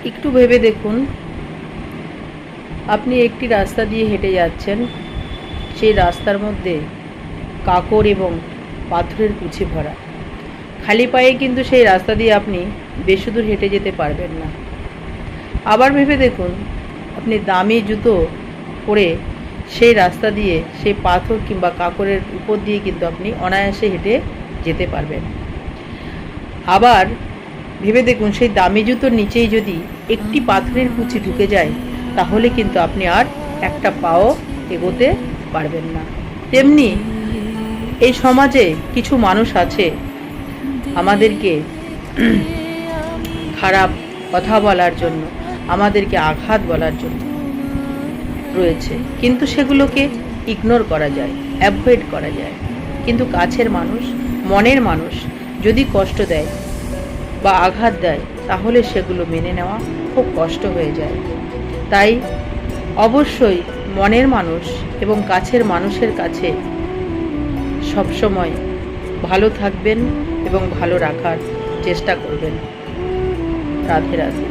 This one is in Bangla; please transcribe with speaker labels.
Speaker 1: একটু ভেবে দেখুন, আপনি একটি রাস্তা দিয়ে হেঁটে যাচ্ছেন, সেই রাস্তার মধ্যে কাঁকড় এবং পাথরের কুচি ভরা। খালি পায়ে কিন্তু সেই রাস্তা দিয়ে আপনি বেশি দূর হেঁটে যেতে পারবেন না। আবার ভেবে দেখুন, আপনি দামি জুতো পরে সেই রাস্তা দিয়ে সেই পাথর কিংবা কাঁকড়ের উপর দিয়ে কিন্তু আপনি অনায়াসে হেঁটে যেতে পারবেন। আবার ভেবে দেখুন, সেই দামি জুতোর নিচেই যদি একটি পাথরের কুচি ঢুকে যায়, তাহলে কিন্তু আপনি আর একটা পাও এগোতে পারবেন না। তেমনি এই সমাজে কিছু মানুষ আছে আমাদেরকে খারাপ কথা বলার জন্য, আমাদেরকে আঘাত বলার জন্য রয়েছে, কিন্তু সেগুলোকে ইগনোর করা যায়, অ্যাভয়েড করা যায়। কিন্তু কাছের মানুষ, মনের মানুষ যদি কষ্ট দেয় বা আঘাত দেয়, তাহলে সেগুলো মেনে নেওয়া খুব কষ্ট হয়ে যায়। তাই অবশ্যই মনের মানুষ এবং কাছের মানুষের কাছে সবসময় ভালো থাকবেন এবং ভালো রাখার চেষ্টা করবেন। রাধে রাধে।